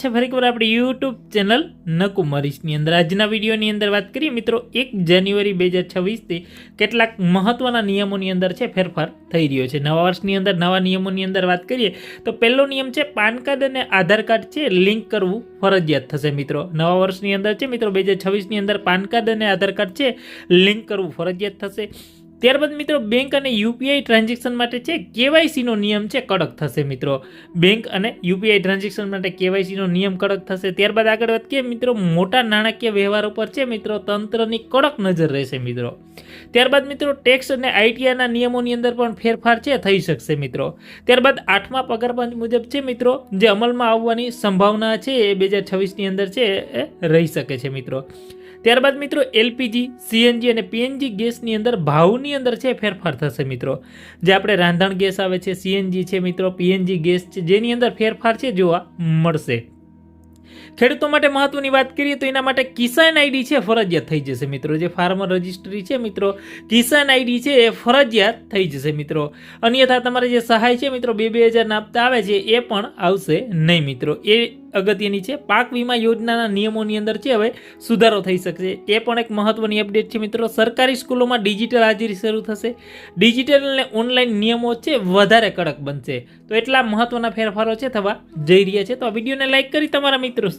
છે ફરી એકવાર આપણી યુટ્યુબ ચેનલ નકુમારીસની અંદર આજના વિડીયોની અંદર વાત કરીએ મિત્રો 1 જાન્યુઆરી 2026થી કેટલાક મહત્વના નિયમોની અંદર છે ફેરફાર થઈ રહ્યો છે। નવા વર્ષની અંદર નવા નિયમોની અંદર વાત કરીએ તો પહેલો નિયમ છે પાન કાર્ડ અને આધાર કાર્ડ છે લિંક કરવું ફરજિયાત થશે મિત્રો। નવા વર્ષની અંદર છે મિત્રો 2026ની અંદર પાન કાર્ડ અને આધાર કાર્ડ છે લિંક કરવું ફરજિયાત થશે। ત્યારબાદ મિત્રો બેંક અને યુપીઆઈ ટ્રાન્ઝેક્શન માટે છે કેવાયસીનો નિયમ છે કડક થશે મિત્રો। બેંક અને યુપીઆઈ ટ્રાન્ઝેક્શન માટે કેવાયસીનો નિયમ કડક થશે। ત્યારબાદ આગળ વધીએ મિત્રો મોટા નાણાકીય વ્યવહારો પર છે મિત્રો તંત્રની કડક નજર રહેશે મિત્રો। ત્યારબાદ મિત્રો ટેક્સ અને આઈટીઆરના નિયમોની અંદર પણ ફેરફાર છે થઈ શકશે મિત્રો। ત્યારબાદ 8મા પગાર પંચ મુજબ છે મિત્રો જે અમલમાં આવવાની સંભાવના છે એ 2026ની અંદર છે એ રહી શકે છે મિત્રો। ત્યારબાદ મિત્રો એલપીજી સીએનજી અને પીએનજી ગેસની અંદર ભાવની અંદર છે ફેરફાર થશે મિત્રો। જે આપણે રાંધણ ગેસ આવે છે સીએનજી છે મિત્રો પીએનજી ગેસ છે જેની અંદર ફેરફાર છે જોવા મળશે। ખેડૂતો માટે મહત્વની વાત કરીએ તો એના માટે કિસાન આઈડી છે ફરજિયાત થઈ જશે મિત્રો। જે ફાર્મર રજિસ્ટ્રી છે મિત્રો કિસાન આઈડી છે એ ફરજિયાત થઈ જશે મિત્રો। અન્યથા તમારે જે સહાય છે મિત્રો 2,000 આપતા આવે છે એ પણ આવશે નહીં મિત્રો। એ અગત્યની છે। પાક વીમા યોજનાના નિયમોની અંદર છે હવે સુધારો થઈ શકશે એ પણ એક મહત્વની અપડેટ છે મિત્રો। સરકારી સ્કૂલોમાં ડિજિટલ હાજરી શરૂ થશે। ડિજિટલ અને ઓનલાઈન નિયમો છે વધારે કડક બનશે। તો એટલા મહત્વના ફેરફારો છે થવા જઈ રહ્યા છે। તો આ વિડીયોને લાઈક કરી તમારા મિત્રો